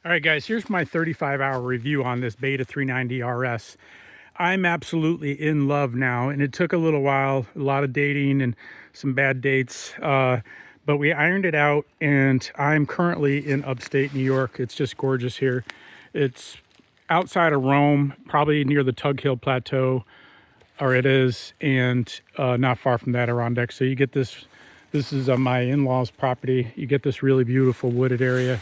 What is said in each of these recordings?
All right, guys, here's my 35-hour review on this Beta 390 RS. I'm absolutely in love now, and it took a little while, a lot of dating and some bad dates, but we ironed it out, and I'm currently in upstate New York. It's just gorgeous here. It's outside of Rome, probably near the Tug Hill Plateau, or it is, and not far from the Adirondack. So you get this is my in-laws' property. You get this really beautiful wooded area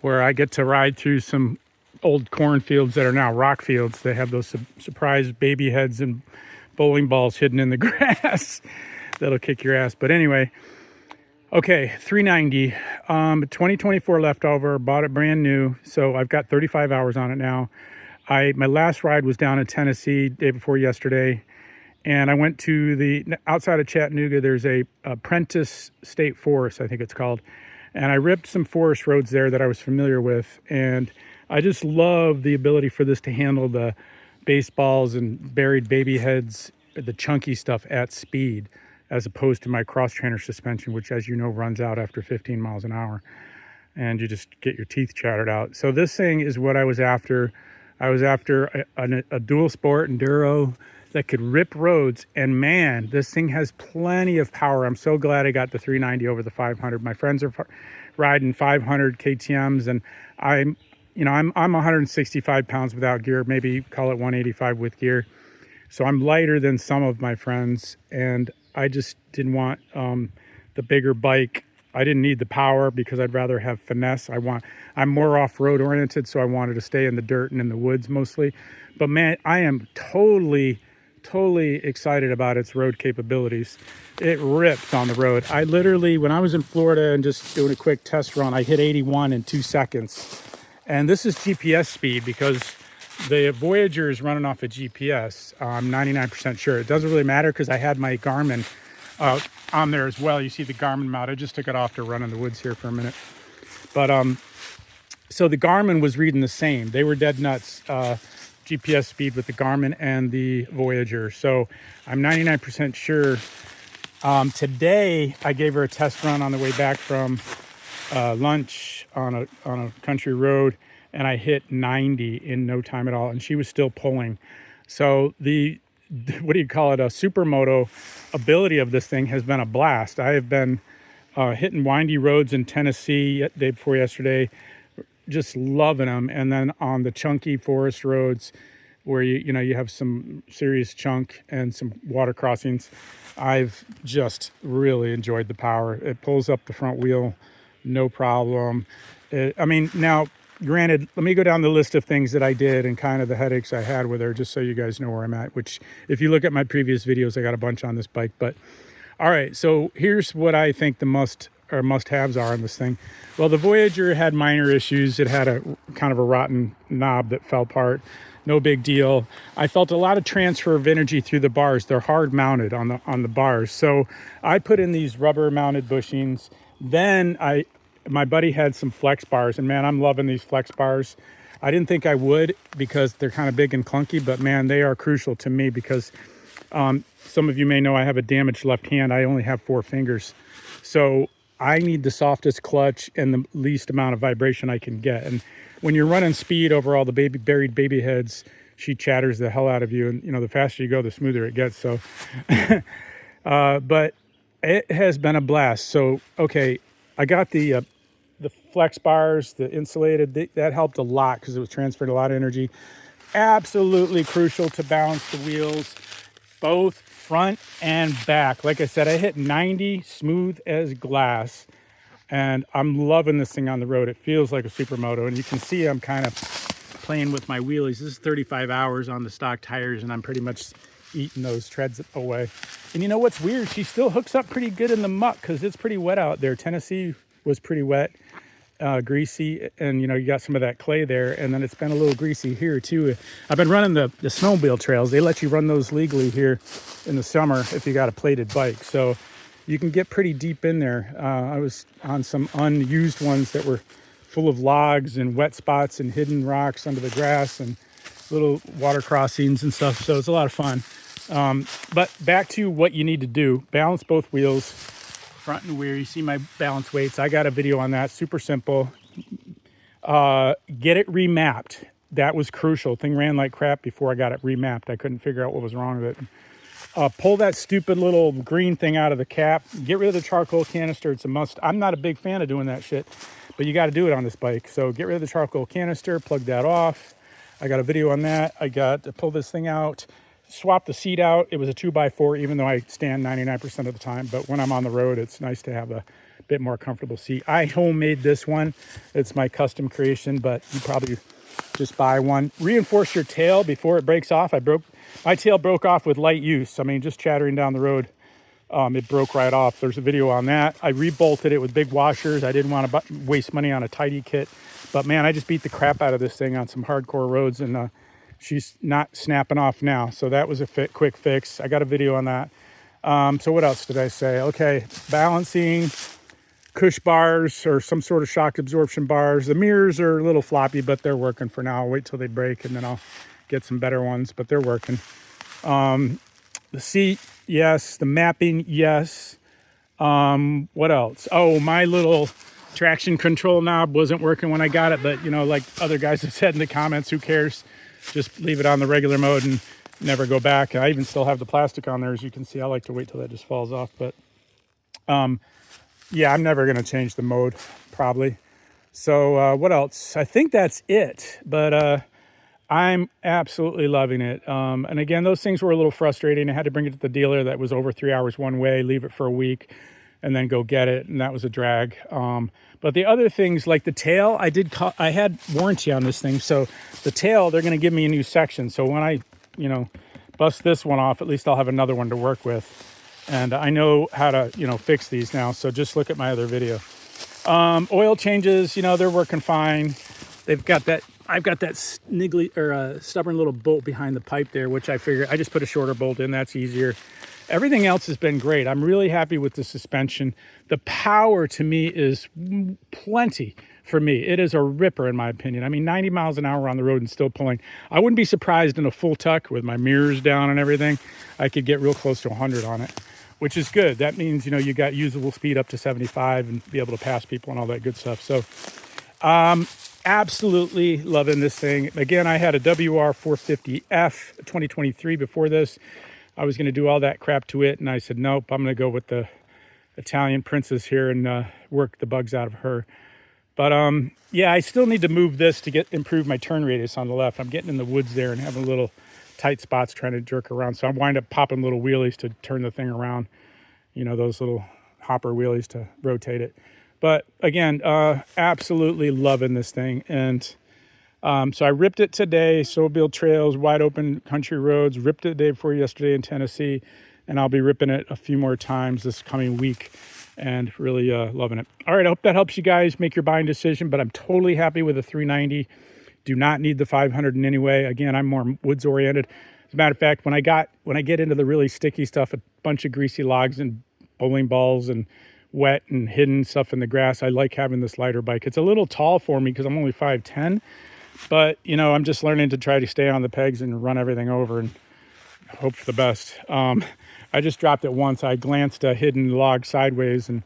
where I get to ride through some old cornfields that are now rock fields. They have those surprise baby heads and bowling balls hidden in the grass that'll kick your ass. But anyway, okay, 390, 2024 leftover, bought it brand new. So I've got 35 hours on it now. My last ride was down in Tennessee day before yesterday. And I went to the outside of Chattanooga. There's a Prentice State Forest, I think it's called. And I ripped some forest roads there that I was familiar with. And I just love the ability for this to handle the baseballs and buried baby heads, the chunky stuff at speed, as opposed to my cross trainer suspension, which, as you know, runs out after 15 miles an hour. And you just get your teeth chattered out. So this thing is what I was after. I was after a dual sport enduro that could rip roads, and man, this thing has plenty of power. I'm so glad I got the 390 over the 500. My friends are riding 500 KTMs, and I'm 165 pounds without gear, maybe call it 185 with gear. So I'm lighter than some of my friends, and I just didn't want the bigger bike. I didn't need the power because I'd rather have finesse. I'm more off-road oriented, so I wanted to stay in the dirt and in the woods mostly. But man, I am totally excited about its road capabilities. It rips on the road. I literally, when I was in Florida and just doing a quick test run, I hit 81 in 2 seconds. And this is GPS speed because the Voyager is running off a GPS. I'm 99% sure. It doesn't really matter because I had my Garmin on there as well. You see the Garmin mount. I just took it off to run in the woods here for a minute. But so the Garmin was reading the same. They were dead nuts. GPS speed with the Garmin and the Voyager. So I'm 99% sure. Today I gave her a test run on the way back from lunch on a country road, and I hit 90 in no time at all, and she was still pulling. So the what do you call it, a supermoto ability of this thing has been a blast. I have been hitting windy roads in Tennessee day before yesterday, just loving them. And then on the chunky forest roads where you have some serious chunk and some water crossings, I've just really enjoyed the power. It pulls up the front wheel, no problem. Now granted, let me go down the list of things that I did and kind of the headaches I had with her, just so you guys know where I'm at, which if you look at my previous videos, I got a bunch on this bike. But all right, so here's what I think the must-haves are on this thing. Well, the Voyager had minor issues. It had a kind of a rotten knob that fell apart. No big deal. I felt a lot of transfer of energy through the bars. They're hard mounted on the bars. So I put in these rubber mounted bushings. Then my buddy had some Flexx bars, and man, I'm loving these Flexx bars. I didn't think I would because they're kind of big and clunky, but man, they are crucial to me because some of you may know I have a damaged left hand. I only have 4 fingers. So I need the softest clutch and the least amount of vibration I can get. And when you're running speed over all the buried baby heads, she chatters the hell out of you. And the faster you go, the smoother it gets. So, but it has been a blast. So, okay, I got the Flexx bars, the insulated, that helped a lot because it was transferring a lot of energy. Absolutely crucial to balance the wheels, both front and back. Like I said, I hit 90 smooth as glass, and I'm loving this thing on the road. It feels like a supermoto, and you can see I'm kind of playing with my wheelies. This is 35 hours on the stock tires, and I'm pretty much eating those treads away. And you know what's weird? She still hooks up pretty good in the muck because it's pretty wet out there. Tennessee was pretty wet, greasy, and you got some of that clay there, and then it's been a little greasy here too. I've been running the snowmobile trails. They let you run those legally here in the summer if you got a plated bike, so you can get pretty deep in there. I was on some unused ones that were full of logs and wet spots and hidden rocks under the grass and little water crossings and stuff, so it's a lot of fun. But back to what you need to do: balance both wheels, front and rear. You see my balance weights. I got a video on that, super simple. Get it remapped. That was crucial. Thing ran like crap before I got it remapped. I couldn't figure out what was wrong with it. Pull that stupid little green thing out of the cap. Get rid of the charcoal canister. It's a must. I'm not a big fan of doing that shit, but you got to do it on this bike. So get rid of the charcoal canister, plug that off. I got a video on that. I got to pull this thing out, swap the seat out. It was a 2x4, even though I stand 99% of the time. But when I'm on the road, it's nice to have a bit more comfortable seat. I homemade this one. It's my custom creation, but you probably just buy one. Reinforce your tail before it breaks off. My tail broke off with light use. I mean, just chattering down the road, it broke right off. There's a video on that. I rebolted it with big washers. I didn't want to waste money on a tidy kit, but man, I just beat the crap out of this thing on some hardcore roads, and she's not snapping off now. So that was a quick fix. I got a video on that. So what else did I say? Okay, balancing, cush bars or some sort of shock absorption bars. The mirrors are a little floppy, but they're working for now. I'll wait till they break and then I'll get some better ones, but they're working. The seat, yes. The mapping, yes. What else? Oh, my little traction control knob wasn't working when I got it, but you know, like other guys have said in the comments, who cares? Just leave it on the regular mode and never go back. I even still have the plastic on there, as you can see. I like to wait till that just falls off, but yeah, I'm never going to change the mode, probably. So what else? I think that's it, but I'm absolutely loving it. And again, those things were a little frustrating. I had to bring it to the dealer. That was over 3 hours one way, leave it for a week, and then go get it, and that was a drag. But the other things, like the tail, I had warranty on this thing, so the tail, they're going to give me a new section. So when I, you know, bust this one off, at least I'll have another one to work with. And I know how to, you know, fix these now. So just look at my other video. Oil changes, you know, they're working fine. I've got that niggly or stubborn little bolt behind the pipe there, which I figure I just put a shorter bolt in. That's easier. Everything else has been great. I'm really happy with the suspension. The power to me is plenty for me. It is a ripper in my opinion. I mean, 90 miles an hour on the road and still pulling. I wouldn't be surprised in a full tuck with my mirrors down and everything. I could get real close to 100 on it, which is good. That means, you know, you got usable speed up to 75 and be able to pass people and all that good stuff. So absolutely loving this thing. Again, I had a WR450F 2023 before this. I was going to do all that crap to it, and I said, nope, I'm going to go with the Italian princess here and work the bugs out of her. But yeah, I still need to move this to improve my turn radius on the left. I'm getting in the woods there and having little tight spots trying to jerk around. So I wind up popping little wheelies to turn the thing around, you know, those little hopper wheelies to rotate it. But again, absolutely loving this thing. And so I ripped it today, snowmobile trails, wide open country roads, ripped it the day before yesterday in Tennessee, and I'll be ripping it a few more times this coming week and really loving it. All right, I hope that helps you guys make your buying decision, but I'm totally happy with the 390. Do not need the 500 in any way. Again, I'm more woods oriented. As a matter of fact, when I get into the really sticky stuff, a bunch of greasy logs and bowling balls and wet and hidden stuff in the grass, I like having this lighter bike. It's a little tall for me because I'm only 5'10", but you know, I'm just learning to try to stay on the pegs and run everything over and hope for the best. I just dropped it once. I glanced a hidden log sideways and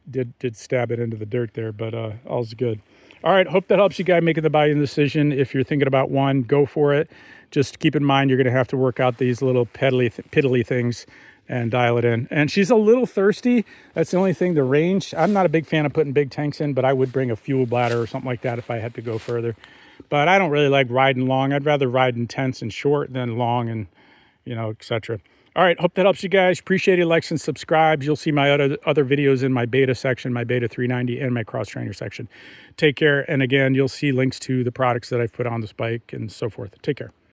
did stab it into the dirt there, but all's good. All right, hope that helps you guys making the buying decision. If you're thinking about one, go for it. Just keep in mind you're going to have to work out these little piddly things and dial it in. And she's a little thirsty. That's the only thing, the range. I'm not a big fan of putting big tanks in, but I would bring a fuel bladder or something like that if I had to go further. But I don't really like riding long. I'd rather ride intense and short than long and, you know, etc. All right, hope that helps you guys. Appreciate it. Likes and subscribes. You'll see my other videos in my beta section, my beta 390 and my cross trainer section. Take care. And again, you'll see links to the products that I've put on this bike and so forth. Take care.